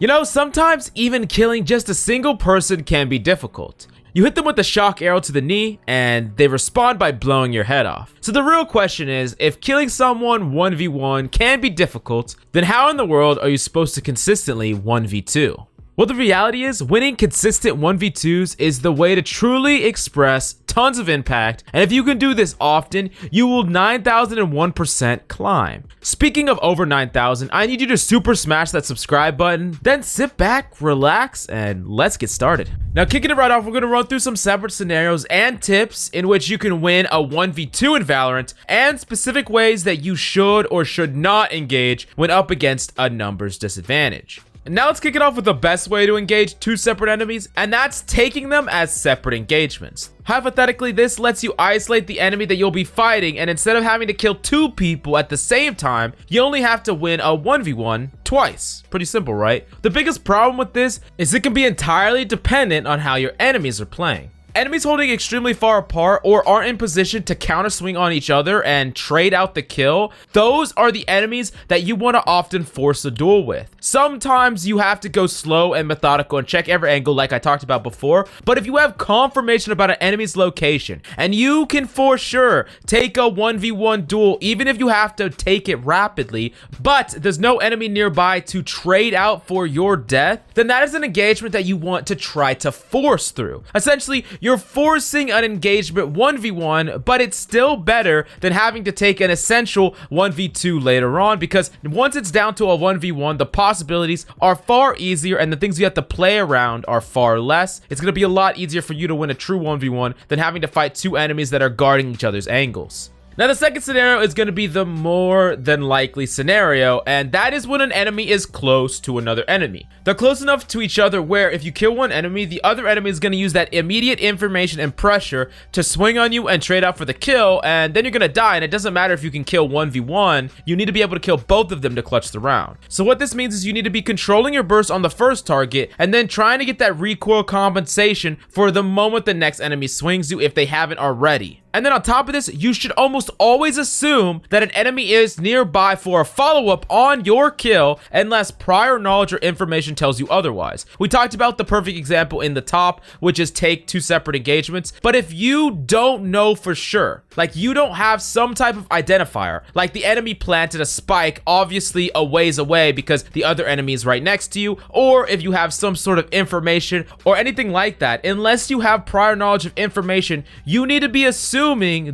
You know, sometimes even killing just a single person can be difficult. You hit them with a shock arrow to the knee, and they respond by blowing your head off. So the real question is, if killing someone 1v1 can be difficult, then how in the world are you supposed to consistently 1v2? Well, the reality is, winning consistent 1v2s is the way to truly express tons of impact, and if you can do this often, you will 9,001% climb. Speaking of over 9,000, I need you to super smash that subscribe button, then sit back, relax, and let's get started. Now, kicking it right off, we're going to run through some separate scenarios and tips in which you can win a 1v2 in Valorant, and specific ways that you should or should not engage when up against a numbers disadvantage. And now let's kick it off with the best way to engage two separate enemies, and that's taking them as separate engagements. Hypothetically, this lets you isolate the enemy that you'll be fighting, and instead of having to kill two people at the same time, you only have to win a 1v1 twice. Pretty simple, right? The biggest problem with this is it can be entirely dependent on how your enemies are playing. Enemies holding extremely far apart or aren't in position to counter swing on each other and trade out the kill, those are the enemies that you want to often force a duel with. Sometimes you have to go slow and methodical and check every angle like I talked about before, but if you have confirmation about an enemy's location and you can for sure take a 1v1 duel even if you have to take it rapidly, but there's no enemy nearby to trade out for your death, then that is an engagement that you want to try to force through. Essentially, you're forcing an engagement 1v1, but it's still better than having to take an essential 1v2 later on, because once it's down to a 1v1, the possibilities are far easier and the things you have to play around are far less. It's going to be a lot easier for you to win a true 1v1 than having to fight two enemies that are guarding each other's angles. Now, the second scenario is going to be the more than likely scenario, and that is when an enemy is close to another enemy. They're close enough to each other where if you kill one enemy, the other enemy is going to use that immediate information and pressure to swing on you and trade out for the kill, and then you're going to die, and it doesn't matter if you can kill 1v1, you need to be able to kill both of them to clutch the round. So what this means is you need to be controlling your burst on the first target, and then trying to get that recoil compensation for the moment the next enemy swings you if they haven't already. And then on top of this, you should almost always assume that an enemy is nearby for a follow-up on your kill unless prior knowledge or information tells you otherwise. We talked about the perfect example in the top, which is take two separate engagements. But if you don't know for sure, like you don't have some type of identifier, like the enemy planted a spike obviously a ways away because the other enemy is right next to you, or if you have some sort of information or anything like that, unless you have prior knowledge of information, you need to be assuming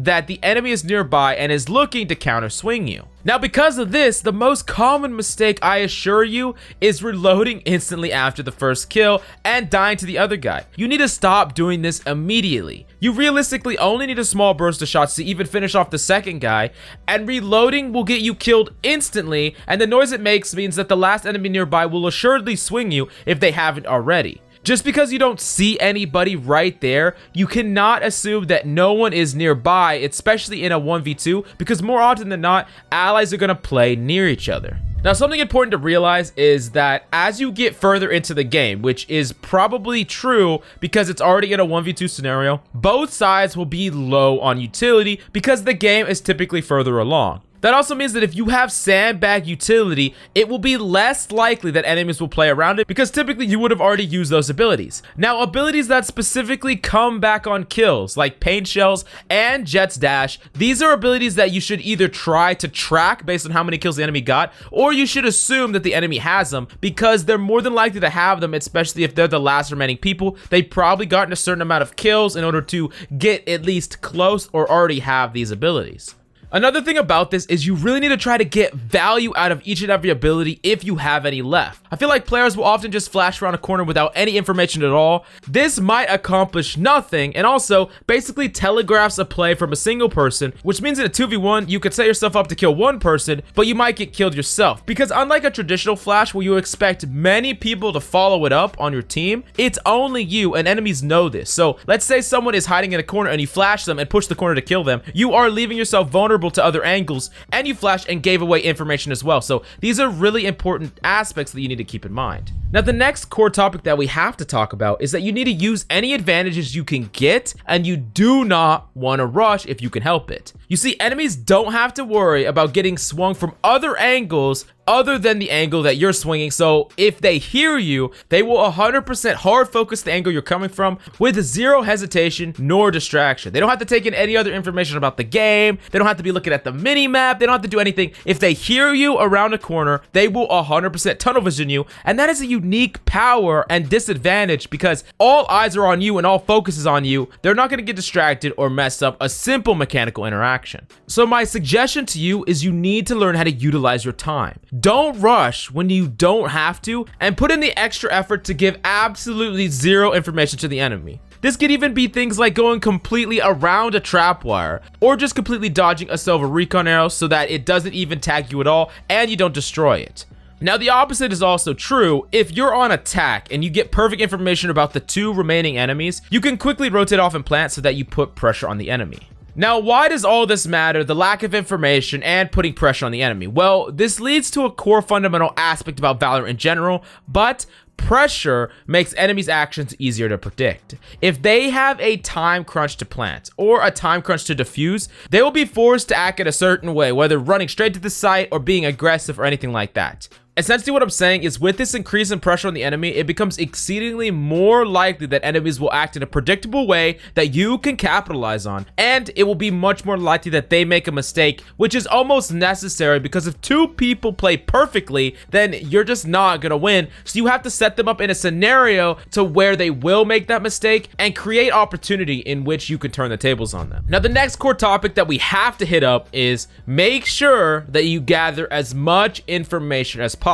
that the enemy is nearby and is looking to counter swing you. Now, because of this, the most common mistake, I assure you, is reloading instantly after the first kill and dying to the other guy. You need to stop doing this immediately. You realistically only need a small burst of shots to even finish off the second guy, and reloading will get you killed instantly, and the noise it makes means that the last enemy nearby will assuredly swing you if they haven't already. Just because you don't see anybody right there, you cannot assume that no one is nearby, especially in a 1v2, because more often than not, allies are going to play near each other. Now, something important to realize is that as you get further into the game, which is probably true because it's already in a 1v2 scenario, both sides will be low on utility because the game is typically further along. That also means that if you have sandbag utility, it will be less likely that enemies will play around it because typically you would have already used those abilities. Now, abilities that specifically come back on kills, like paint shells and Jet's dash, these are abilities that you should either try to track based on how many kills the enemy got, or you should assume that the enemy has them because they're more than likely to have them, especially if they're the last remaining people. They probably gotten a certain amount of kills in order to get at least close or already have these abilities. Another thing about this is you really need to try to get value out of each and every ability if you have any left. I feel like players will often just flash around a corner without any information at all. This might accomplish nothing and also basically telegraphs a play from a single person, which means in a 2v1 you could set yourself up to kill one person, but you might get killed yourself. Because unlike a traditional flash where you expect many people to follow it up on your team, it's only you, and enemies know this. So let's say someone is hiding in a corner and you flash them and push the corner to kill them. You are leaving yourself vulnerable to other angles, and you flashed and gave away information as well. So these are really important aspects that you need to keep in mind. Now, the next core topic that we have to talk about is that you need to use any advantages you can get, and you do not want to rush if you can help it. You see, enemies don't have to worry about getting swung from other angles other than the angle that you're swinging, so if they hear you, they will 100% hard focus the angle you're coming from with zero hesitation nor distraction. They don't have to take in any other information about the game, they don't have to be looking at the mini map, they don't have to do anything. If they hear you around a corner, they will 100% tunnel vision you, and that is a unique power and disadvantage because all eyes are on you and all focus is on you. They're not going to get distracted or mess up a simple mechanical interaction. So my suggestion to you is you need to learn how to utilize your time. Don't rush when you don't have to, and put in the extra effort to give absolutely zero information to the enemy. This could even be things like going completely around a trapwire, or just completely dodging a silver recon arrow so that it doesn't even tag you at all and you don't destroy it. Now, the opposite is also true. If you're on attack and you get perfect information about the 2 remaining enemies, you can quickly rotate off and plant so that you put pressure on the enemy. Now, why does all this matter, the lack of information and putting pressure on the enemy? Well, this leads to a core fundamental aspect about Valorant in general, but pressure makes enemies' actions easier to predict. If they have a time crunch to plant or a time crunch to defuse, they will be forced to act in a certain way, whether running straight to the site or being aggressive or anything like that. Essentially what I'm saying is with this increase in pressure on the enemy, it becomes exceedingly more likely that enemies will act in a predictable way that you can capitalize on, and it will be much more likely that they make a mistake, which is almost necessary because if 2 people play perfectly, then you're just not gonna win. So you have to set them up in a scenario to where they will make that mistake and create opportunity in which you can turn the tables on them. Now, the next core topic that we have to hit up is make sure that you gather as much information as possible.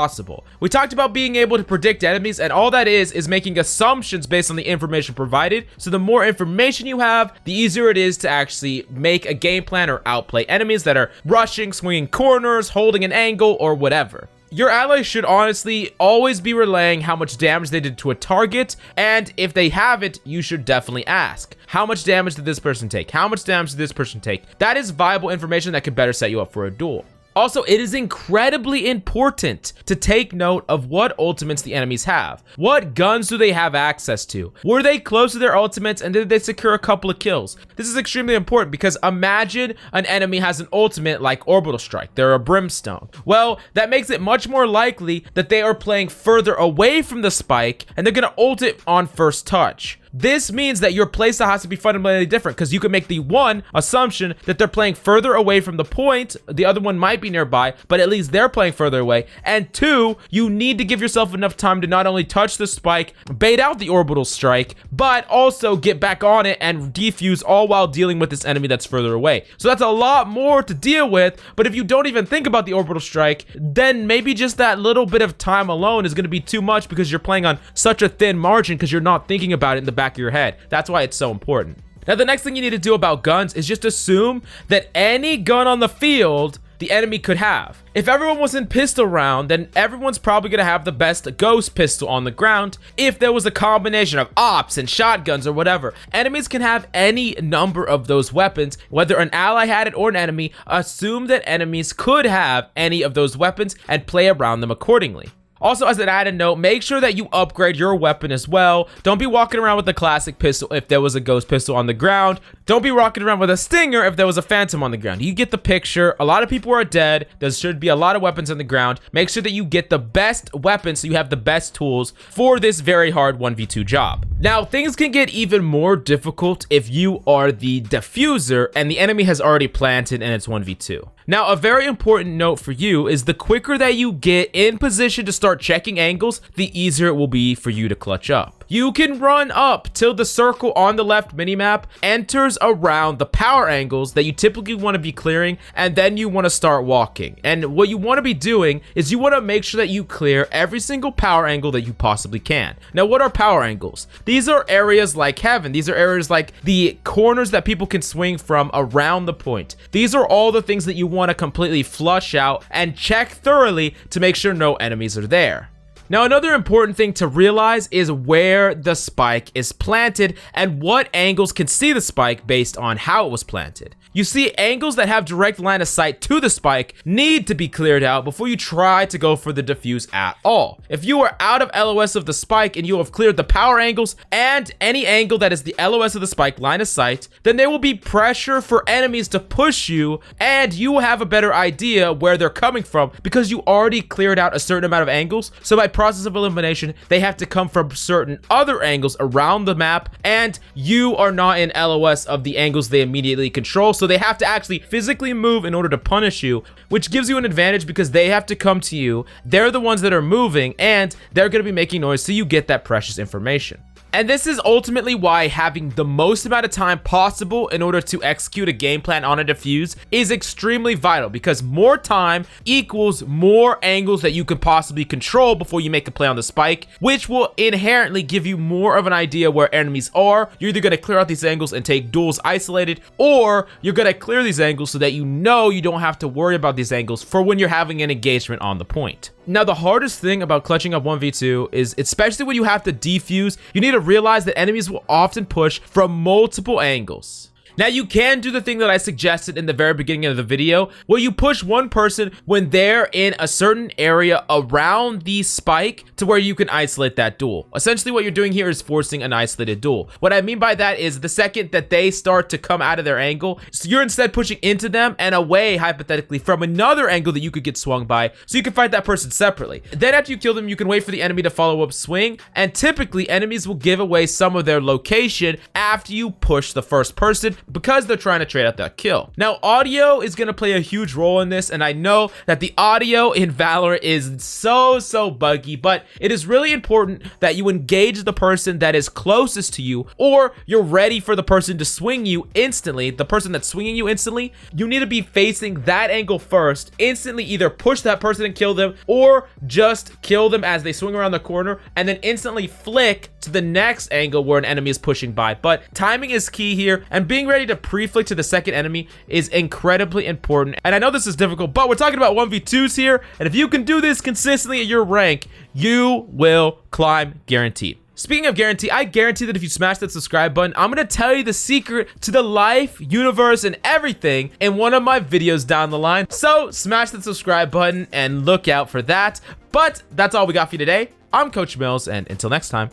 We talked about being able to predict enemies, and all that is making assumptions based on the information provided. So the more information you have, the easier it is to actually make a game plan or outplay enemies that are rushing, swinging corners, holding an angle, or whatever. Your allies should honestly always be relaying how much damage they did to a target, and if they haven't, you should definitely ask, how much damage did this person take? How much damage did this person take? That is viable information that could better set you up for a duel. Also, it is incredibly important to take note of what ultimates the enemies have. What guns do they have access to? Were they close to their ultimates and did they secure a couple of kills? This is extremely important because imagine an enemy has an ultimate like Orbital Strike. They're a Brimstone. Well, that makes it much more likely that they are playing further away from the spike and they're gonna ult it on first touch. This means that your playstyle has to be fundamentally different because you can make the one assumption that they're playing further away from the point, the other one might be nearby, but at least they're playing further away. And 2, you need to give yourself enough time to not only touch the spike, bait out the orbital strike, but also get back on it and defuse, all while dealing with this enemy that's further away. So that's a lot more to deal with, but if you don't even think about the orbital strike, then maybe just that little bit of time alone is going to be too much because you're playing on such a thin margin because you're not thinking about it in the back of your head. That's why it's so important. Now, the next thing you need to do about guns is just assume that any gun on the field the enemy could have. If everyone was in pistol round, then everyone's probably gonna have the best ghost pistol on the ground. If there was a combination of ops and shotguns or whatever, enemies can have any number of those weapons. Whether an ally had it or an enemy, assume that enemies could have any of those weapons and play around them accordingly. Also, as an added note, make sure that you upgrade your weapon as well. Don't be walking around with the classic pistol if there was a ghost pistol on the ground. Don't be walking around with a stinger if there was a phantom on the ground. You get the picture. A lot of people are dead. There should be a lot of weapons on the ground. Make sure that you get the best weapons so you have the best tools for this very hard 1v2 job. Now, things can get even more difficult if you are the diffuser and the enemy has already planted and it's 1v2. Now, a very important note for you is the quicker that you get in position to start checking angles, the easier it will be for you to clutch up. You can run up till the circle on the left minimap enters around the power angles that you typically want to be clearing, and then you want to start walking. And what you want to be doing is you want to make sure that you clear every single power angle that you possibly can. Now, what are power angles? These are areas like heaven. These are areas like the corners that people can swing from around the point. These are all the things that you want to completely flush out and check thoroughly to make sure no enemies are there. Now, another important thing to realize is where the spike is planted and what angles can see the spike based on how it was planted. You see, angles that have direct line of sight to the spike need to be cleared out before you try to go for the defuse at all. If you are out of LOS of the spike and you have cleared the power angles and any angle that is the LOS of the spike line of sight, then there will be pressure for enemies to push you, and you will have a better idea where they're coming from because you already cleared out a certain amount of angles. So by process of elimination, they have to come from certain other angles around the map, and you are not in LOS of the angles they immediately control. So they have to actually physically move in order to punish you, which gives you an advantage because they have to come to you. They're the ones that are moving, and they're going to be making noise, so you get that precious information. And this is ultimately why having the most amount of time possible in order to execute a game plan on a defuse is extremely vital, because more time equals more angles that you can possibly control before you make a play on the spike, which will inherently give you more of an idea where enemies are. You're either going to clear out these angles and take duels isolated, or you're going to clear these angles so that you know you don't have to worry about these angles for when you're having an engagement on the point. Now, the hardest thing about clutching up 1v2 is, especially when you have to defuse, you need to realize that enemies will often push from multiple angles. Now, you can do the thing that I suggested in the very beginning of the video, where you push one person when they're in a certain area around the spike to where you can isolate that duel. Essentially, what you're doing here is forcing an isolated duel. What I mean by that is the second that they start to come out of their angle, so you're instead pushing into them and away, hypothetically, from another angle that you could get swung by, so you can fight that person separately. Then after you kill them, you can wait for the enemy to follow up swing, and typically enemies will give away some of their location after you push the first person, because they're trying to trade out that kill. Now, audio is going to play a huge role in this, and I know that the audio in Valorant is so buggy, but it is really important that you engage the person that is closest to you, or you're ready for the person to swing you instantly. The person that's swinging you instantly, you need to be facing that angle first, instantly either push that person and kill them, or just kill them as they swing around the corner, and then instantly flick to the next angle where an enemy is pushing by. But timing is key here, and being ready to pre-flick to the second enemy is incredibly important. And I know this is difficult, but we're talking about 1v2s here, and if you can do this consistently at your rank, you will climb guaranteed. Speaking of guarantee, I guarantee that if you smash that subscribe button, I'm going to tell you the secret to the life, universe, and everything in one of my videos down the line. So smash that subscribe button and look out for that. But that's all we got for you today. I'm Coach Mills, and until next time.